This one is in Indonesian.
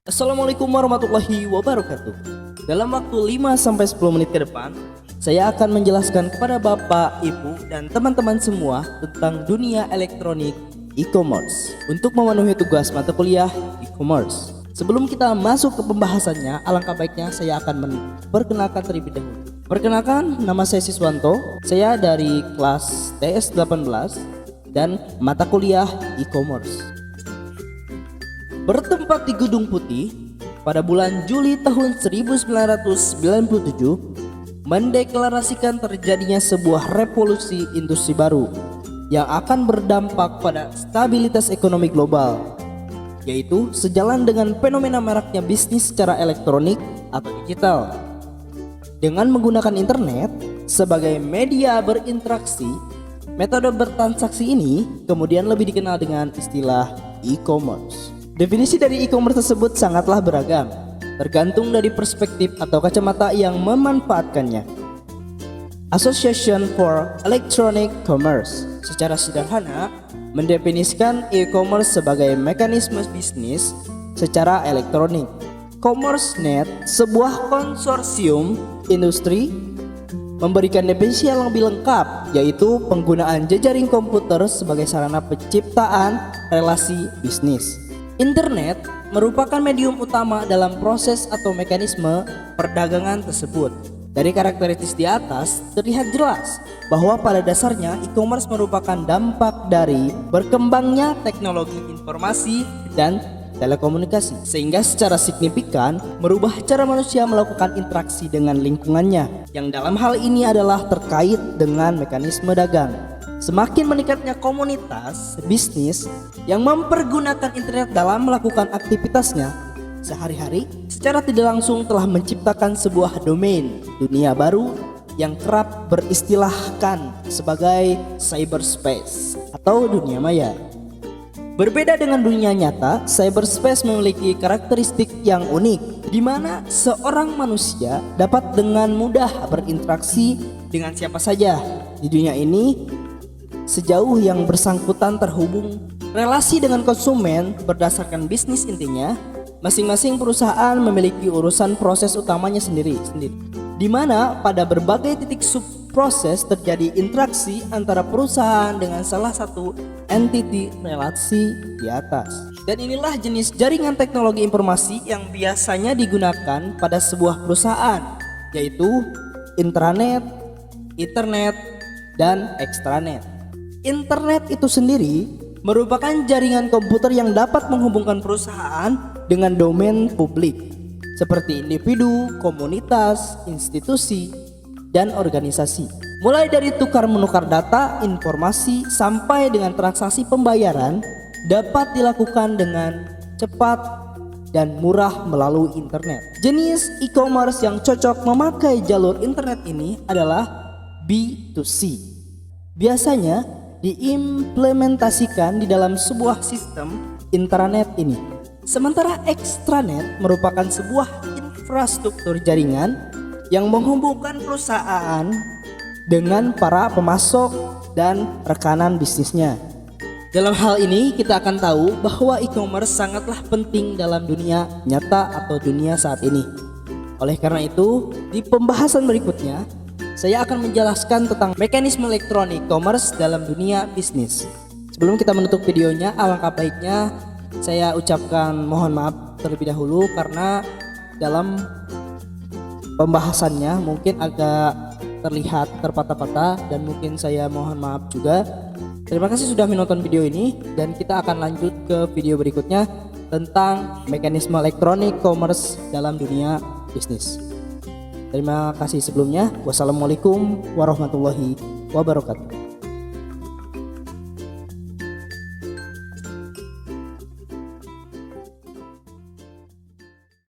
Assalamualaikum warahmatullahi wabarakatuh. Dalam waktu 5-10 menit ke depan, saya akan menjelaskan kepada Bapak, Ibu, dan teman-teman semua tentang dunia elektronik e-commerce untuk memenuhi tugas mata kuliah e-commerce. Sebelum kita masuk ke pembahasannya, alangkah baiknya saya akan memperkenalkan terlebih dahulu. Perkenalkan, nama saya Siswanto, saya dari kelas TS18 dan mata kuliah e-commerce. Bertempat di Gedung Putih pada bulan Juli tahun 1997 mendeklarasikan terjadinya sebuah revolusi industri baru yang akan berdampak pada stabilitas ekonomi global, yaitu sejalan dengan fenomena maraknya bisnis secara elektronik atau digital. Dengan menggunakan internet sebagai media berinteraksi, metode bertransaksi ini kemudian lebih dikenal dengan istilah e-commerce. Definisi dari e-commerce tersebut sangatlah beragam, tergantung dari perspektif atau kacamata yang memanfaatkannya. Association for Electronic Commerce secara sederhana mendefinisikan e-commerce sebagai mekanisme bisnis secara elektronik. CommerceNet, sebuah konsorsium industri, memberikan definisi yang lebih lengkap, yaitu penggunaan jejaring komputer sebagai sarana penciptaan relasi bisnis. Internet merupakan medium utama dalam proses atau mekanisme perdagangan tersebut. Dari karakteristik di atas terlihat jelas bahwa pada dasarnya e-commerce merupakan dampak dari berkembangnya teknologi informasi dan telekomunikasi, sehingga secara signifikan merubah cara manusia melakukan interaksi dengan lingkungannya, yang dalam hal ini adalah terkait dengan mekanisme dagang. Semakin meningkatnya komunitas bisnis yang mempergunakan internet dalam melakukan aktivitasnya sehari-hari, secara tidak langsung telah menciptakan sebuah domain dunia baru yang kerap beristilahkan sebagai cyberspace atau dunia maya. Berbeda dengan dunia nyata, cyberspace memiliki karakteristik yang unik, di mana seorang manusia dapat dengan mudah berinteraksi dengan siapa saja di dunia ini sejauh yang bersangkutan terhubung relasi dengan konsumen berdasarkan bisnis intinya. Masing-masing perusahaan memiliki urusan proses utamanya sendiri, di mana pada berbagai titik subproses terjadi interaksi antara perusahaan dengan salah satu entiti relasi di atas. Dan inilah jenis jaringan teknologi informasi yang biasanya digunakan pada sebuah perusahaan, yaitu intranet, ethernet, dan extranet. Internet itu sendiri merupakan jaringan komputer yang dapat menghubungkan perusahaan dengan domain publik seperti individu, komunitas, institusi, dan organisasi. Mulai dari tukar-menukar data, informasi, sampai dengan transaksi pembayaran dapat dilakukan dengan cepat dan murah melalui internet. Jenis e-commerce yang cocok memakai jalur internet ini adalah B2C. Biasanya diimplementasikan di dalam sebuah sistem intranet ini. Sementara extranet merupakan sebuah infrastruktur jaringan yang menghubungkan perusahaan dengan para pemasok dan rekanan bisnisnya. Dalam hal ini kita akan tahu bahwa e-commerce sangatlah penting dalam dunia nyata atau dunia saat ini. Oleh karena itu, di pembahasan berikutnya saya akan menjelaskan tentang mekanisme elektronik commerce dalam dunia bisnis. Sebelum kita menutup videonya, alangkah baiknya saya ucapkan mohon maaf terlebih dahulu karena dalam pembahasannya mungkin agak terlihat terpatah-patah dan mungkin saya mohon maaf juga. Terima kasih sudah menonton video ini dan kita akan lanjut ke video berikutnya tentang mekanisme elektronik commerce dalam dunia bisnis. Terima kasih sebelumnya. Wassalamualaikum warahmatullahi wabarakatuh.